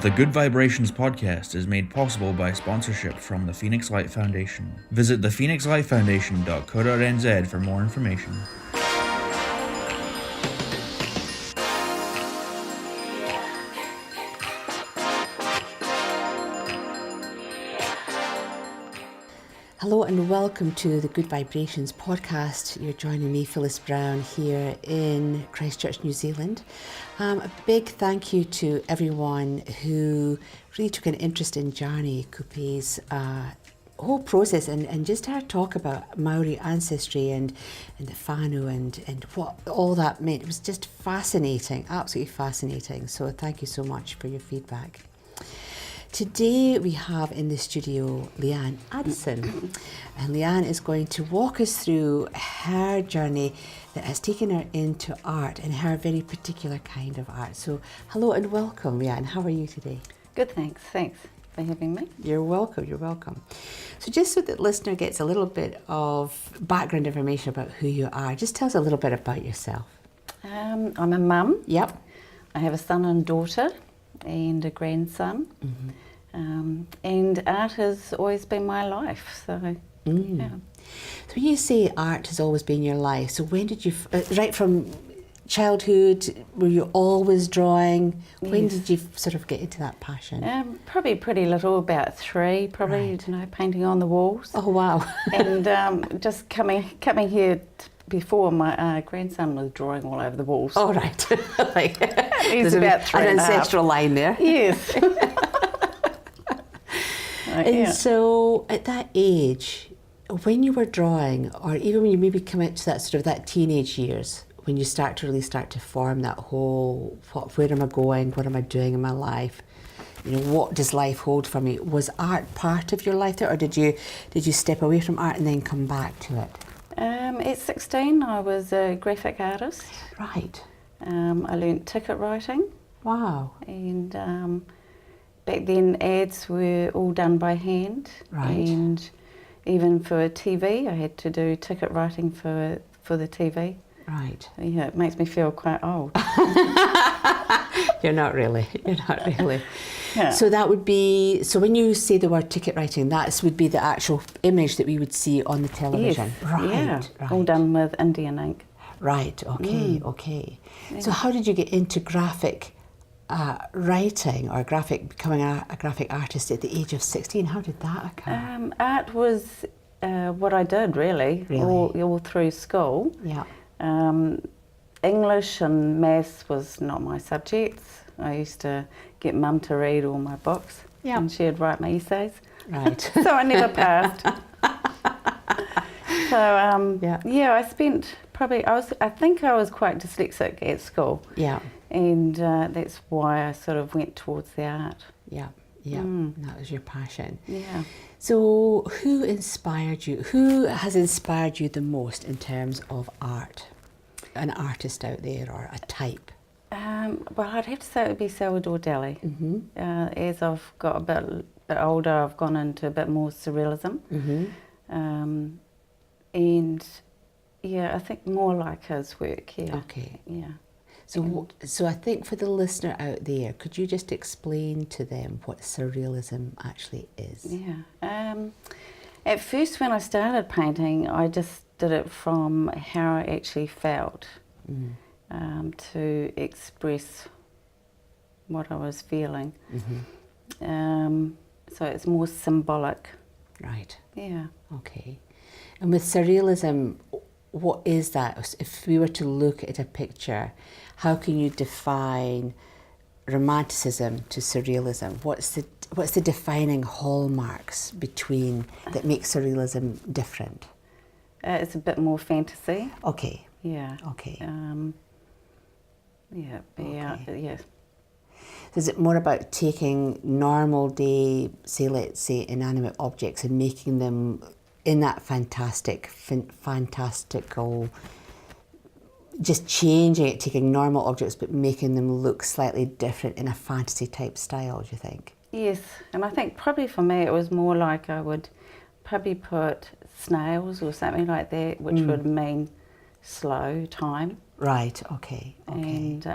The Good Vibrations podcast is made possible by sponsorship from the Phoenix Light Foundation. Visit thephoenixlightfoundation.co.nz for more information. Hello and welcome to the Good Vibrations podcast. You're joining me, Phyllis Brown, here in Christchurch, New Zealand. A big thank you to everyone who really took an interest in Jarni Kupe's whole process and just our talk about Maori ancestry and the whānau and what all that meant. It was just fascinating, absolutely fascinating. So thank you so much for your feedback. Today we have in the studio Leanne Addison, and Leanne is going to walk us through her journey that has taken her into art and her very particular kind of art. So hello and welcome, Leanne. How are you today? Good, thanks. Thanks for having me. You're welcome, you're welcome. So just so that the listener gets a little bit of background information about who you are, just tell us a little bit about yourself. I'm a mum. Yep. I have a son and daughter and a grandson. Mm-hmm. And art has always been my life, so yeah. So when you say art has always been your life, so when did you, right from childhood, were you always drawing? When Yes. did you sort of get into that passion? Probably pretty little, about 3, probably, Right. you know, painting on the walls. Oh wow. And just coming here before, my grandson was drawing all over the walls. Oh right. Like, He's there's about 3 an and a half. ancestral line there. Yes. And Yeah. so at that age, when you were drawing, or even when you maybe come into that sort of that teenage years, when you start to form that whole, where am I going, what am I doing in my life, you know, what does life hold for me? Was art part of your life there, or did you step away from art and then come back to it? At 16, I was a graphic artist. Right. I learnt ticket writing. Wow. And back then ads were all done by hand. Right. And even for TV, I had to do ticket writing for the TV. Right. Yeah, it makes me feel quite old. You're not really. Yeah. So that would be, so when you say the word ticket writing, that would be the actual image that we would see on the television. Yes, Right. yeah, Right. all done with Indian ink. Right, okay, okay. Yeah. So how did you get into graphic writing or becoming a graphic artist at the age of 16? How did that occur? Art was what I did really? All through school. Yeah. English and maths was not my subjects. I used to get mum to read all my books, Yeah. and she'd write my essays. Right. So I never passed. So yeah, I spent probably, I think I was quite dyslexic at school. Yeah. And that's why I sort of went towards the art. Yeah. Yeah. That was your passion. Yeah. So who inspired you? Who has inspired you the most in terms of art? An artist out there or a type? Well, I'd have to say it would be Salvador Dali. Mm-hmm. As I've got a bit older, I've gone into a bit more surrealism. Mm-hmm. And yeah, I think more like his work, yeah. Okay. Yeah. So I think for the listener out there, could you just explain to them what surrealism actually is? Yeah. At first when I started painting, I just did it from how I actually felt, to express what I was feeling. Mm-hmm. So it's more symbolic. Right. Yeah. Okay. And with surrealism, what is that? If we were to look at a picture, how can you define romanticism to surrealism? What's the defining hallmarks that make surrealism different? It's a bit more fantasy. Okay. Yeah. Okay. Yeah. Okay. Yeah. Is it more about taking normal day, let's say inanimate objects, and making them in that fantastical, just changing it, taking normal objects but making them look slightly different in a fantasy type style, do you think? Yes, and I think probably for me it was more like I would probably put snails or something like that, which would mean slow time. Right, okay. And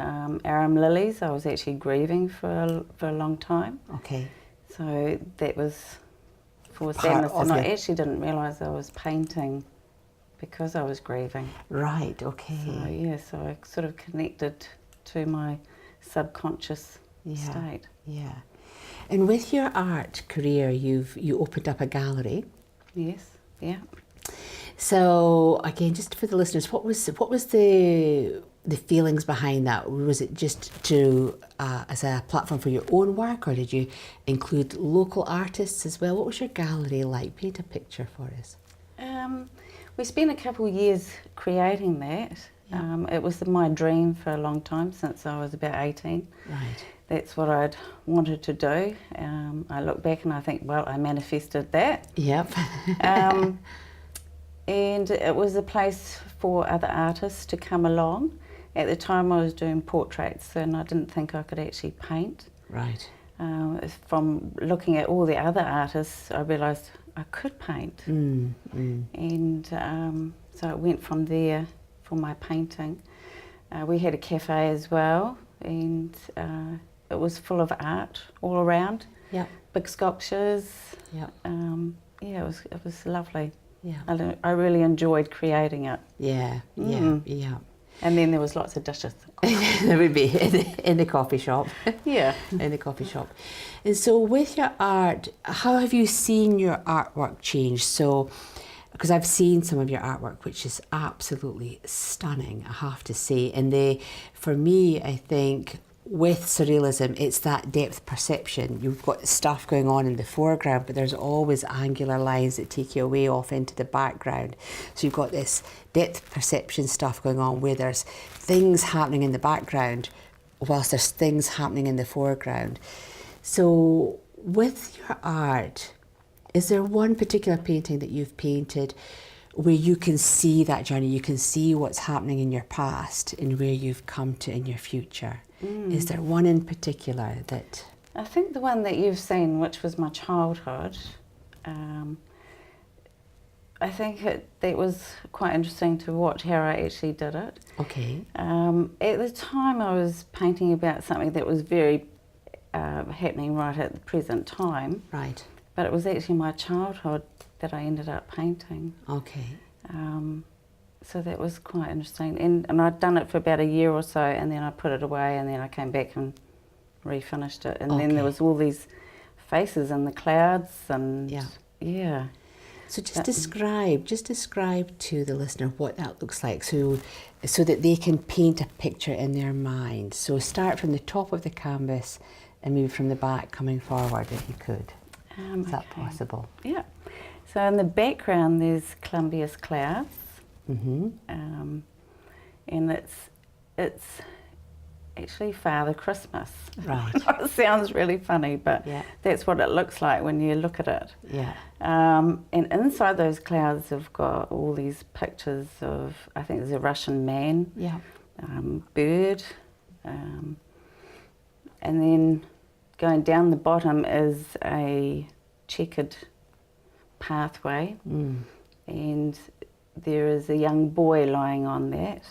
arum lilies, I was actually grieving for a long time. Okay. So that was for Part sadness, of and I your- actually didn't realise I was painting because I was grieving. Right, okay. So yeah, so I sort of connected to my subconscious state. Yeah. And with your art career, you opened up a gallery. Yes, yeah. So again, just for the listeners, what was the feelings behind that? Was it just to as a platform for your own work, or did you include local artists as well? What was your gallery like? Paint a picture for us. We spent a couple of years creating that. Yeah. It was my dream for a long time, since I was about 18. Right. That's what I'd wanted to do. I look back and I think, well, I manifested that. Yep. And it was a place for other artists to come along. At the time I was doing portraits, and I didn't think I could actually paint. Right. From looking at all the other artists, I realised I could paint. And so it went from there for my painting. We had a cafe as well, and it was full of art all around. Yeah. Big sculptures. Yeah. Yeah, it was lovely. Yeah. I really enjoyed creating it. Yeah. Mm. Yeah. And then there was lots of dishes. There would be in the coffee shop. Yeah. In the coffee shop. And so with your art, how have you seen your artwork change? So, because I've seen some of your artwork, which is absolutely stunning, I have to say. And for me, I think with surrealism, it's that depth perception. You've got stuff going on in the foreground, but there's always angular lines that take you away off into the background. So you've got this depth perception stuff going on where there's things happening in the background whilst there's things happening in the foreground. So with your art, is there one particular painting that you've painted where you can see that journey, you can see what's happening in your past and where you've come to in your future? Is there one in particular that... I think the one that you've seen, which was my childhood, I think that was quite interesting to watch how I actually did it. Okay. At the time I was painting about something that was very happening right at the present time. Right. But it was actually my childhood that I ended up painting. Okay. So that was quite interesting. And I'd done it for about a year or so, and then I put it away, and then I came back and refinished it. And then there was all these faces in the clouds, and yeah. So just describe to the listener what that looks like, so that they can paint a picture in their mind. So start from the top of the canvas and maybe from the back coming forward if you could. Is that possible? Yeah. So in the background there's Columbia's clouds. And it's actually Father Christmas. Right. It sounds really funny, but that's what it looks like when you look at it. Yeah. And inside those clouds have got all these pictures of, I think there's a Russian man, bird, and then going down the bottom is a checkered pathway, and there is a young boy lying on that,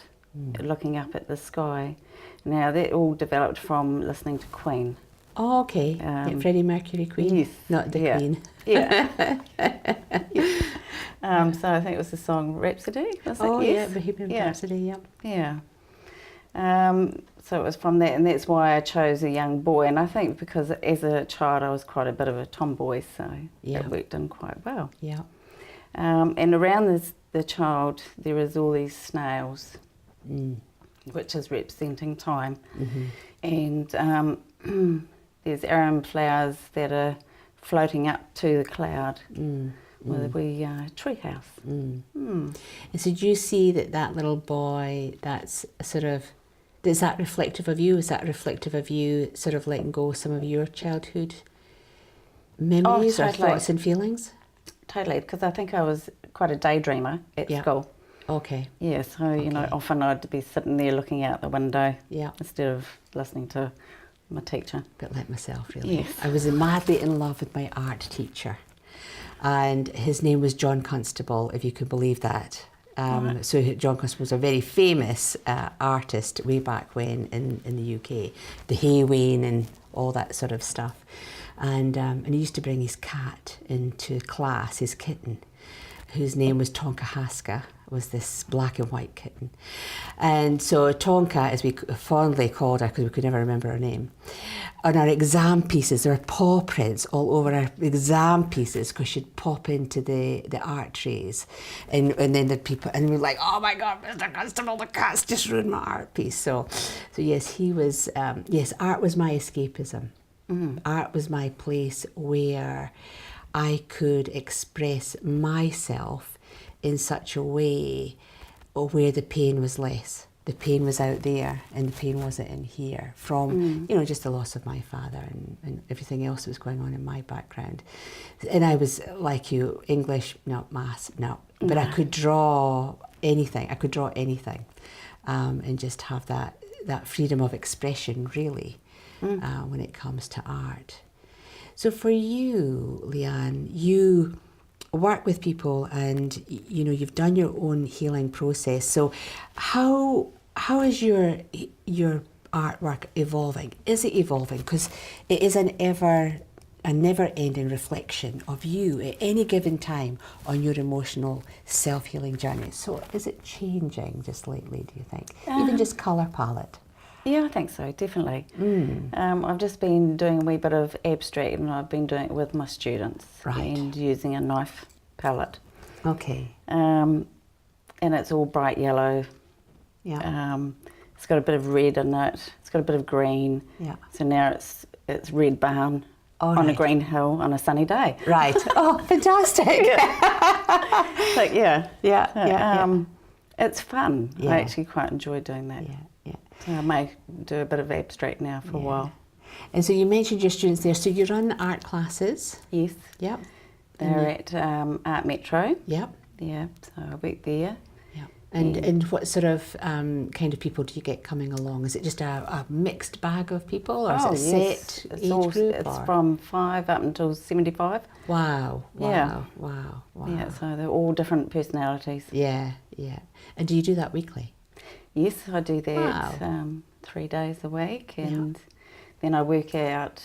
looking up at the sky. Now that all developed from listening to Queen. Oh, okay. Freddie Mercury Queen? Yes. Not the Queen. Yeah. So I think it was the song Rhapsody, was it? Oh, yes. yeah, Bohemian Rhapsody, yeah. Yeah. So it was from that, and that's why I chose a young boy. And I think because as a child I was quite a bit of a tomboy, so it worked in quite well. Yeah. And around the child there is all these snails, which is representing time. And there's arum flowers that are floating up to the cloud with a wee tree house. And so do you see that little boy, that's sort of, is that reflective of you? Is that reflective of you sort of letting go of some of your childhood memories or thoughts and feelings? Totally, because I think I was quite a daydreamer at school. Okay. Yeah, so, you know, often I'd be sitting there looking out the window instead of listening to my teacher. A bit like myself, really. Yes. I was madly in love with my art teacher, and his name was John Constable, if you could believe that. Right. So John Constable was a very famous artist way back when in the UK, the Haywain and all that sort of stuff. And he used to bring his cat into class, his kitten, whose name was Tonka Haska, was this black and white kitten. And so Tonka, as we fondly called her because we could never remember her name, on our exam pieces, there were paw prints all over our exam pieces because she'd pop into the art trays. And then the people, and we were like, oh my God, Mr. Constable, the cat's just ruined my art piece. So yes, he was, yes, art was my escapism. Art was my place where I could express myself in such a way where the pain was less. The pain was out there and the pain wasn't in here from, just the loss of my father and everything else that was going on in my background. And I was like you, English, no, maths, no. But I could draw anything. And just have that freedom of expression, really. When it comes to art. So for you, Leanne, you work with people and you've done your own healing process. So how is your artwork evolving? Is it evolving? Because it is a never-ending reflection of you at any given time on your emotional self-healing journey. So is it changing just lately, do you think? Even just colour palette? Yeah, I think so, definitely. I've just been doing a wee bit of abstract and I've been doing it with my students. Right. And using a knife palette. Okay. And it's all bright yellow. Yeah. It's got a bit of red in it. It's got a bit of green. Yeah. So now it's red barn on a green hill on a sunny day. Right. Oh, fantastic. Like, yeah. Yeah. It's fun. Yeah. I actually quite enjoy doing that. Yeah. So I may do a bit of abstract now for a while. And so you mentioned your students there. So you run art classes? Yes. Yep. They're at Art Metro. Yep. Yeah, so I work there. Yep. And what sort of kind of people do you get coming along? Is it just a mixed bag of people, or is it a set age group? It's from 5 up until 75. Wow. Yeah. Wow. Yeah, so they're all different personalities. Yeah. And do you do that weekly? Yes, I do that. Wow. 3 days a week, and then I work out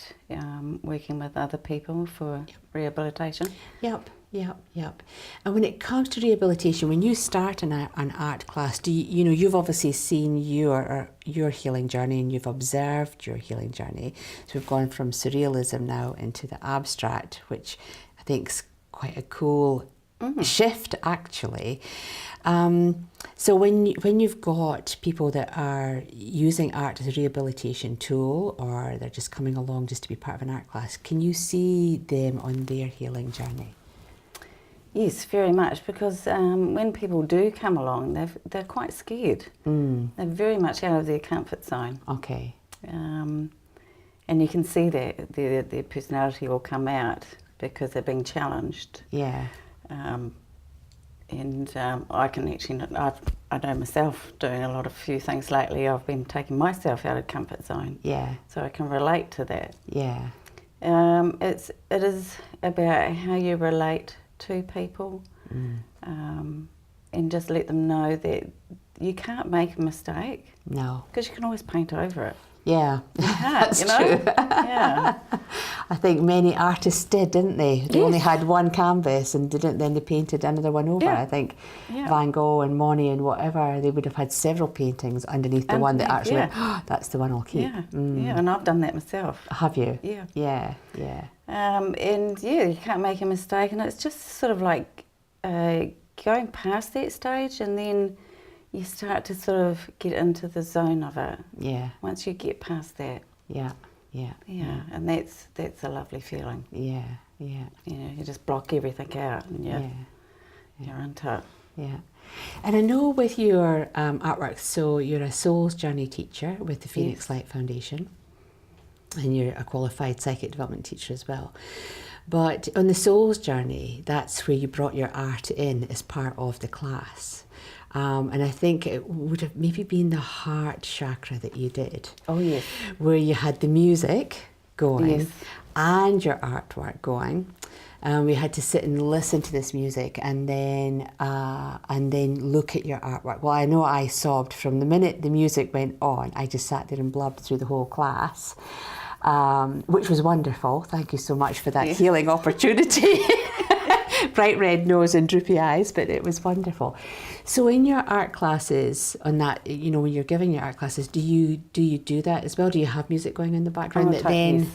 working with other people for rehabilitation. Yep. And when it comes to rehabilitation, when you start an art class, do you've obviously seen your healing journey and you've observed your healing journey. So we've gone from surrealism now into the abstract, which I think is quite a cool shift, actually. So when you've got people that are using art as a rehabilitation tool, or they're just coming along just to be part of an art class, can you see them on their healing journey? Yes, very much, because when people do come along, they're quite scared. They're very much out of their comfort zone. Okay. And you can see that their personality will come out because they're being challenged. Yeah. I can actually, I know myself doing a few things lately. I've been taking myself out of comfort zone. Yeah. So I can relate to that. Yeah. It is about how you relate to people, and just let them know that you can't make a mistake. No. Because you can always paint over it. Yeah, That's true. Yeah. I think many artists didn't they? They only had one canvas and then they painted another one over. Yeah. I think Van Gogh and Monet and whatever, they would have had several paintings underneath the one that actually went, oh, that's the one I'll keep. Yeah, and I've done that myself. Have you? Yeah. Yeah. And you can't make a mistake, and it's just sort of like going past that stage, and then you start to sort of get into the zone of it. Yeah. Once you get past that. Yeah. And that's a lovely feeling. Yeah. You just block everything out, and you're into it. Yeah. And I know with your artwork, so you're a Soul's Journey teacher with the Phoenix Light Foundation, and you're a qualified psychic development teacher as well. But on the Soul's Journey, that's where you brought your art in as part of the class. And I think it would have maybe been the heart chakra that you did. Oh, yes. Where you had the music going Yes. and your artwork going. And we had to sit and listen to this music and then look at your artwork. Well, I know I sobbed from the minute the music went on. I just sat there and blubbed through the whole class, which was wonderful. Thank you so much for that healing opportunity. Bright red nose and droopy eyes, but it was wonderful. So in your art classes, on that, you know, when you're giving your art classes, do you do that as well? Do you have music going in the background that then? Yes,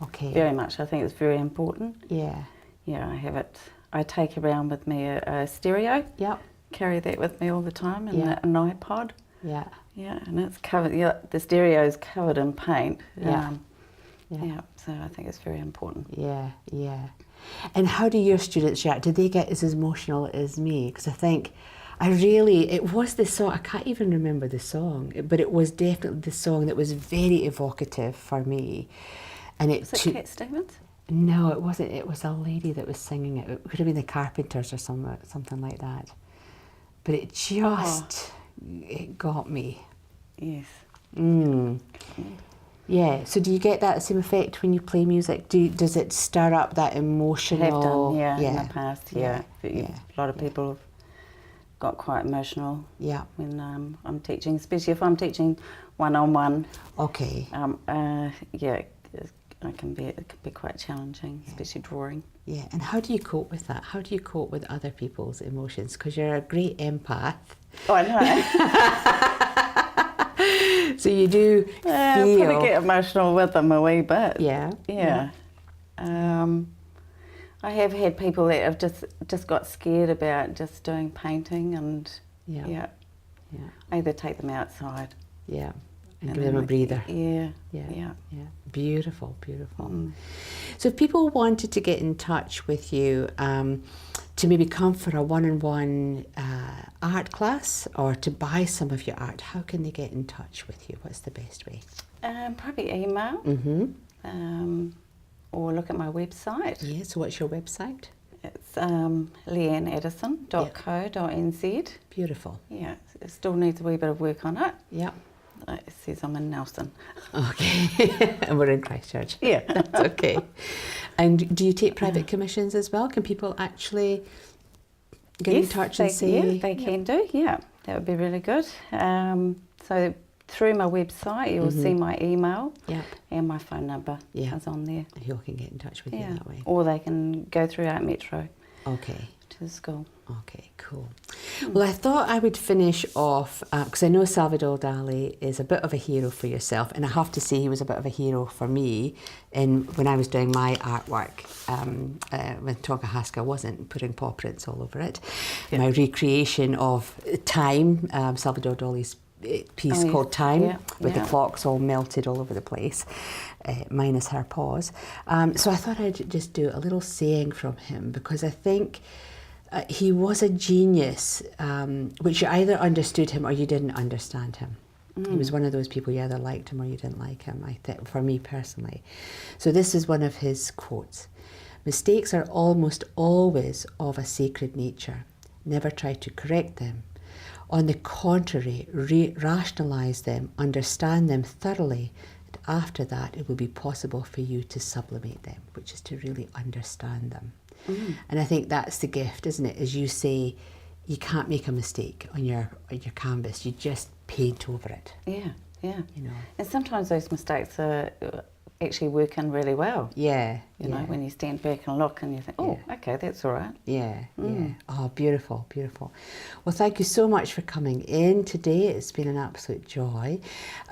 okay. very much. I think it's very important. Yeah. Yeah, I have it. I take around with me a stereo. Yep. Carry that with me all the time, and an iPod. Yeah. Yeah, and it's covered. Yeah, the stereo is covered in paint. Yeah. So I think it's very important. Yeah, yeah. And how do your students react? Do they get as emotional as me? Because I think it was the song, I can't even remember the song, but it was definitely the song that was very evocative for me. And Was it Cat Stevens? No, it wasn't. It was a lady that was singing it. It could have been the Carpenters or something like that. But it just, it got me. Yes. Yeah, so do you get that same effect when you play music? Does it stir up that emotional? Have done, in the past, A lot of people have got quite emotional when I'm teaching, especially if I'm teaching one-on-one. Okay. It can be quite challenging, especially drawing. Yeah, and how do you cope with that? How do you cope with other people's emotions? Because you're a great empath. Oh, I know. So you do feel... probably get emotional with them a wee bit. Yeah. I have had people that have just got scared about just doing painting and either take them outside. Yeah. And give them a breather. Yeah. Beautiful, beautiful. So if people wanted to get in touch with you to maybe come for a one-on-one art class or to buy some of your art, how can they get in touch with you? What's the best way? Probably email. Or look at my website. Yeah, so what's your website? It's leanneaddison.co.nz. Beautiful. Yeah, it still needs a wee bit of work on it. Yeah. It says I'm in Nelson. Okay, and we're in Christchurch. Yeah. That's okay. And do you take private commissions as well? Can people actually get in touch and say? Yeah, they can do, that would be really good. So through my website, you'll see my email and my phone number is on there. Who can get in touch with you that way. Or they can go through Art Metro to the school. Okay, cool. Well, I thought I would finish off, because I know Salvador Dali is a bit of a hero for yourself, and I have to say he was a bit of a hero for me when I was doing my artwork, when Tonkahaska wasn't putting paw prints all over it. My recreation of Time, Salvador Dali's piece called Time, with the clocks all melted all over the place, minus her paws. So I thought I'd just do a little saying from him, because I think he was a genius, which you either understood him or you didn't understand him. He was one of those people, you either liked him or you didn't like him, I think, for me personally. So this is one of his quotes. "Mistakes are almost always of a sacred nature. Never try to correct them. On the contrary, rationalise them, understand them thoroughly, and after that it will be possible for you to sublimate them," which is to really understand them. And I think that's the gift, isn't it? As you say, you can't make a mistake on your canvas. You just paint over it. Yeah. You know. And sometimes those mistakes are actually working really well. Yeah. You know, when you stand back and look and you think, okay, that's all right. Yeah. Oh, beautiful, beautiful. Well, thank you so much for coming in today. It's been an absolute joy.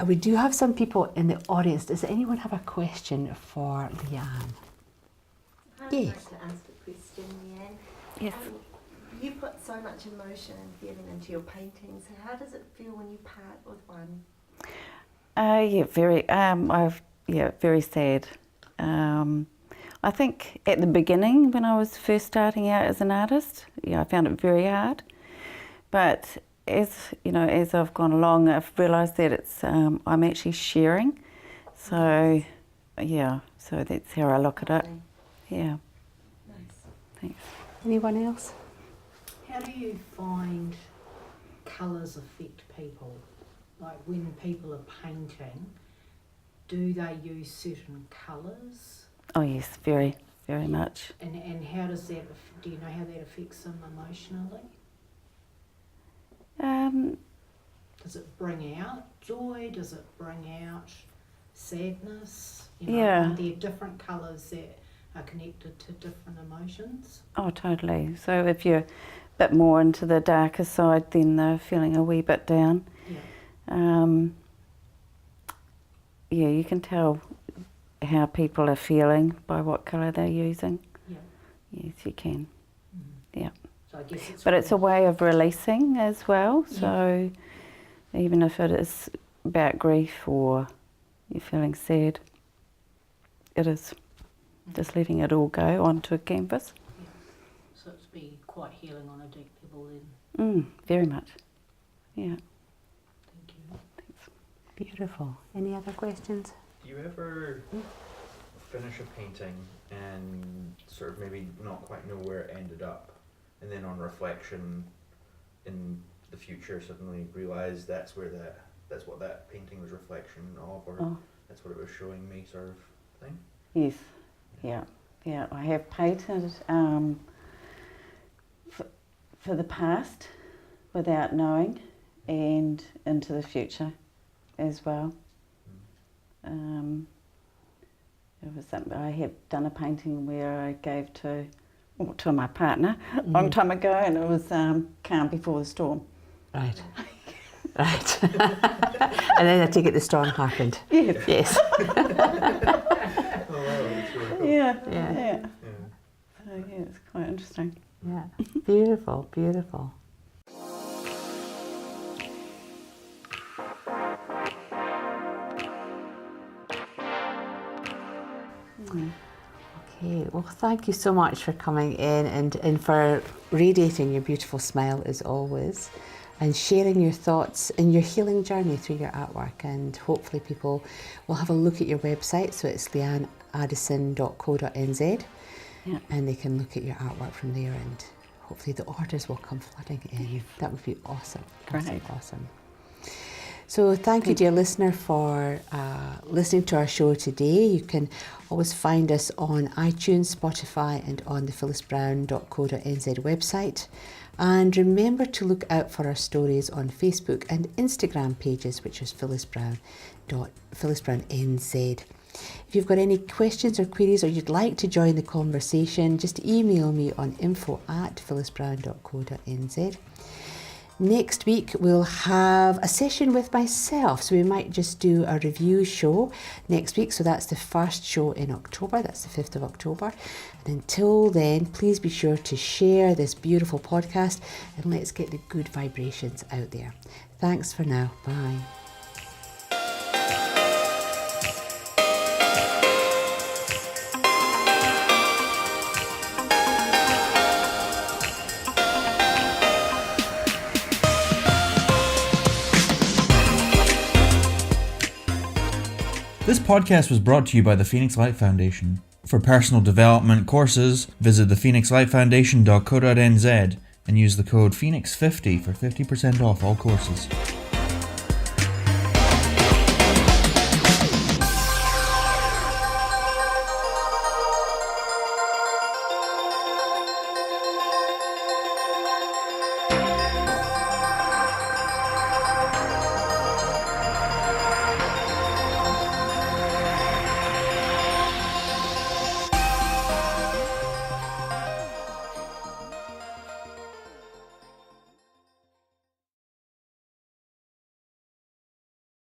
We do have some people in the audience. Does anyone have a question for Leanne? I'd like to ask a question, Leanne. Yes. You put so much emotion and feeling into your paintings. How does it feel when you part with one? Very sad. I think at the beginning, when I was first starting out as an artist, I found it very hard. But as I've gone along, I've realised that it's I'm actually sharing. So, so that's how I look at it. Yeah. Nice. Thanks. Anyone else? How do you find colours affect people? Like when people are painting, do they use certain colours? Oh yes, very, very much. And how does that, do you know how that affects them emotionally? Does it bring out joy? Does it bring out sadness? Yeah. Are there different colours that are connected to different emotions? Oh, totally. So if you're a bit more into the darker side, then they're feeling a wee bit down. Yeah. Yeah, you can tell how people are feeling by what colour they're using. Yeah. Yes, you can. Yeah. So I guess it's But it's a way of releasing as well. So even if it is about grief or you're feeling sad, it is just letting it all go onto a canvas. Yeah. So it's be quite healing on a deep level then. Very much. Yeah. Thank you. Beautiful. Any other questions? Do you ever finish a painting and sort of maybe not quite know where it ended up, and then on reflection in the future suddenly realise that's what that painting was reflection of, or that's what it was showing me, sort of thing? Yes. Yeah. I have painted for the past without knowing, and into the future as well. It was something I had done a painting where I gave to my partner a long time ago, and it was Calm Before the Storm. Right. Right. And then I take it the storm happened. Yes. Yes. Oh wow, that's really cool. Yeah. So yeah, it's quite interesting. Yeah. Beautiful, beautiful. Okay, well, thank you so much for coming in and for radiating your beautiful smile as always, and sharing your thoughts and your healing journey through your artwork. And hopefully people will have a look at your website. So it's leanneaddison.co.nz, and they can look at your artwork from there, and hopefully the orders will come flooding in. Yes. That would be awesome. Great. Awesome. So thank you, dear listener, for listening to our show today. You can always find us on iTunes, Spotify, and on the phyllisbrown.co.nz website. And remember to look out for our stories on Facebook and Instagram pages, which is phyllisbrown.NZ. If you've got any questions or queries, or you'd like to join the conversation, just email me on info@phyllisbrown.co.nz. Next week we'll have a session with myself, so we might just do a review show next week. So that's the first show in October, that's the 5th of October. And until then, please be sure to share this beautiful podcast, and let's get the good vibrations out there. Thanks for now. Bye. This podcast was brought to you by the Phoenix Light Foundation. For personal development courses, visit thephoenixlightfoundation.co.nz and use the code PHOENIX50 for 50% off all courses.